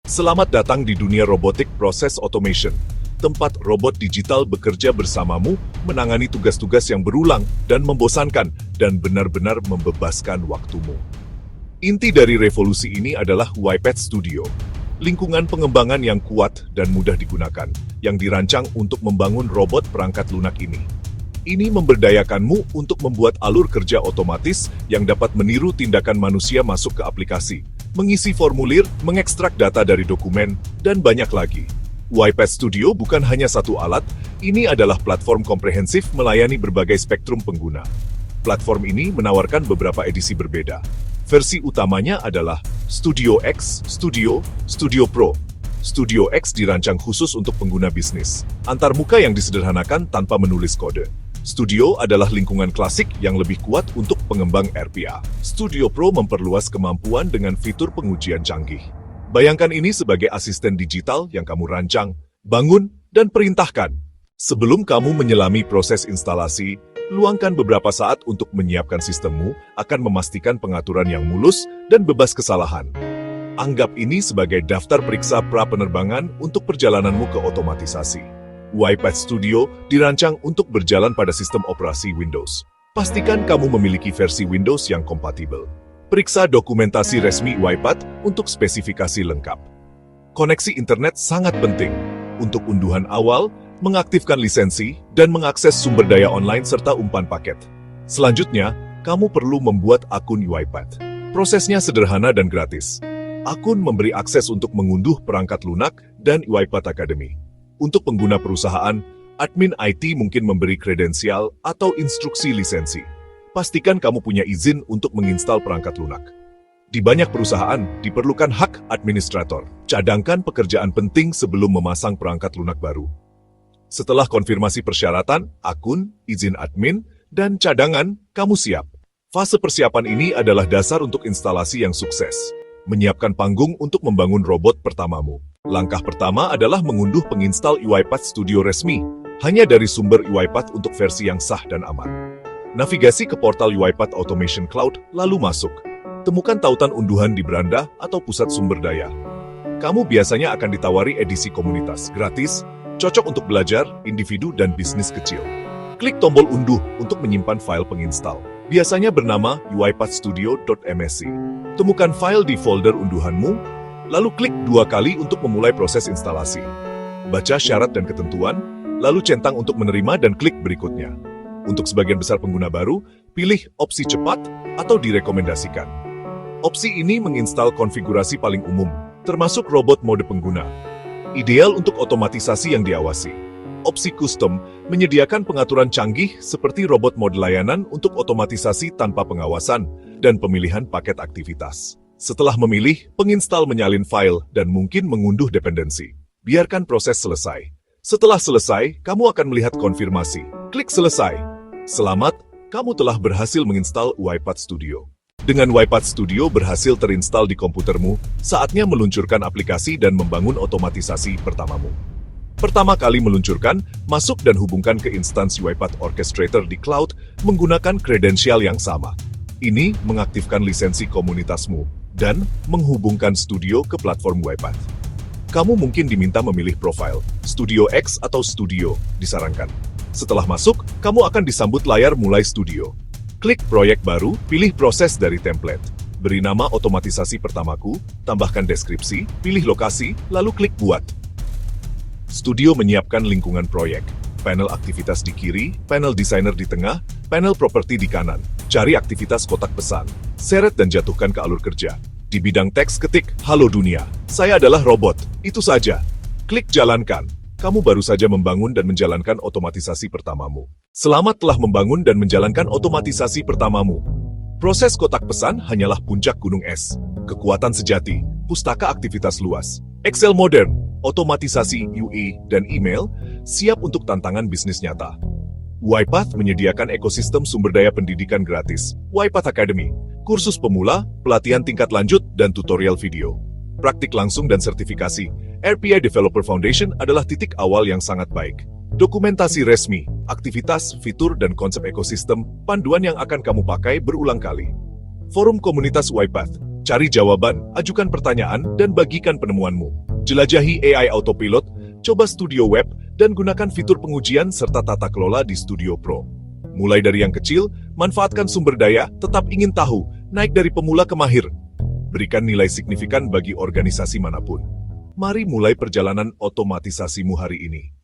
Selamat datang di dunia robotik process automation, tempat robot digital bekerja bersamamu, menangani tugas-tugas yang berulang dan membosankan, dan benar-benar membebaskan waktumu. Inti dari revolusi ini adalah YPath Studio, lingkungan pengembangan yang kuat dan mudah digunakan, yang dirancang untuk membangun robot perangkat lunak ini. Ini memberdayakanmu untuk membuat alur kerja otomatis yang dapat meniru tindakan manusia masuk ke aplikasi, mengisi formulir, mengekstrak data dari dokumen, dan banyak lagi. YPath Studio bukan hanya satu alat, ini adalah platform komprehensif melayani berbagai spektrum pengguna. Platform ini menawarkan beberapa edisi berbeda. Versi utamanya adalah Studio X, Studio, Studio Pro. Studio X dirancang khusus untuk pengguna bisnis, antarmuka yang disederhanakan tanpa menulis kode. Studio adalah lingkungan klasik yang lebih kuat untuk pengembang RPA. Studio Pro memperluas kemampuan dengan fitur pengujian canggih. Bayangkan ini sebagai asisten digital yang kamu rancang, bangun, dan perintahkan. Sebelum kamu menyelami proses instalasi, luangkan beberapa saat untuk menyiapkan sistemmu akan memastikan pengaturan yang mulus dan bebas kesalahan. Anggap ini sebagai daftar periksa pra-penerbangan untuk perjalananmu ke otomatisasi. YPath Studio dirancang untuk berjalan pada sistem operasi Windows. Pastikan kamu memiliki versi Windows yang kompatibel. Periksa dokumentasi resmi YPath untuk spesifikasi lengkap. Koneksi internet sangat penting untuk unduhan awal, mengaktifkan lisensi, dan mengakses sumber daya online serta umpan paket. Selanjutnya, kamu perlu membuat akun YPath. Prosesnya sederhana dan gratis. Akun memberi akses untuk mengunduh perangkat lunak dan YPath Academy. Untuk pengguna perusahaan, admin IT mungkin memberi kredensial atau instruksi lisensi. Pastikan kamu punya izin untuk menginstal perangkat lunak. Di banyak perusahaan, diperlukan hak administrator. Cadangkan pekerjaan penting sebelum memasang perangkat lunak baru. Setelah konfirmasi persyaratan, akun, izin admin, dan cadangan, kamu siap. Fase persiapan ini adalah dasar untuk instalasi yang sukses. Menyiapkan panggung untuk membangun robot pertamamu. Langkah pertama adalah mengunduh penginstal YPath Studio resmi, hanya dari sumber YPath untuk versi yang sah dan aman. Navigasi ke portal YPath Automation Cloud, lalu masuk. Temukan tautan unduhan di beranda atau pusat sumber daya. Kamu biasanya akan ditawari edisi komunitas, gratis, cocok untuk belajar, individu, dan bisnis kecil. Klik tombol unduh untuk menyimpan file penginstal. Biasanya bernama ypathstudio.msc. Temukan file di folder unduhanmu, lalu klik 2 kali untuk memulai proses instalasi. Baca syarat dan ketentuan, lalu centang untuk menerima dan klik berikutnya. Untuk sebagian besar pengguna baru, pilih opsi cepat atau direkomendasikan. Opsi ini menginstal konfigurasi paling umum, termasuk robot mode pengguna. Ideal untuk otomatisasi yang diawasi. Opsi custom menyediakan pengaturan canggih seperti robot mode layanan untuk otomatisasi tanpa pengawasan dan pemilihan paket aktivitas. Setelah memilih, penginstal menyalin file dan mungkin mengunduh dependensi. Biarkan proses selesai. Setelah selesai, kamu akan melihat konfirmasi. Klik selesai. Selamat, kamu telah berhasil menginstal YPath Studio. Dengan YPath Studio berhasil terinstal di komputermu, saatnya meluncurkan aplikasi dan membangun otomatisasi pertamamu. Pertama kali meluncurkan, masuk dan hubungkan ke instansi YPath Orchestrator di cloud menggunakan kredensial yang sama. Ini mengaktifkan lisensi komunitasmu dan menghubungkan studio ke platform YPath. Kamu mungkin diminta memilih profil, Studio X atau Studio, disarankan. Setelah masuk, kamu akan disambut layar mulai studio. Klik proyek baru, pilih proses dari template. Beri nama otomatisasi pertamaku, tambahkan deskripsi, pilih lokasi, lalu klik buat. Studio menyiapkan lingkungan proyek. Panel aktivitas di kiri, panel desainer di tengah, panel properti di kanan. Cari aktivitas kotak pesan. Seret dan jatuhkan ke alur kerja. Di bidang teks ketik, "Halo dunia, saya adalah robot." Itu saja. Klik jalankan. Kamu baru saja membangun dan menjalankan otomatisasi pertamamu. Selamat telah membangun dan menjalankan otomatisasi pertamamu. Proses kotak pesan hanyalah puncak gunung es. Kekuatan sejati, pustaka aktivitas luas. Excel modern, otomatisasi UE, dan email, siap untuk tantangan bisnis nyata. YPath menyediakan ekosistem sumber daya pendidikan gratis. YPath Academy, kursus pemula, pelatihan tingkat lanjut, dan tutorial video. Praktik langsung dan sertifikasi. RPA Developer Foundation adalah titik awal yang sangat baik. Dokumentasi resmi, aktivitas, fitur, dan konsep ekosistem, panduan yang akan kamu pakai berulang kali. Forum komunitas YPath. Cari jawaban, ajukan pertanyaan, dan bagikan penemuanmu. Jelajahi AI Autopilot, coba Studio Web, dan gunakan fitur pengujian serta tata kelola di Studio Pro. Mulai dari yang kecil, manfaatkan sumber daya, tetap ingin tahu, naik dari pemula ke mahir. Berikan nilai signifikan bagi organisasi manapun. Mari mulai perjalanan otomatisasimu hari ini.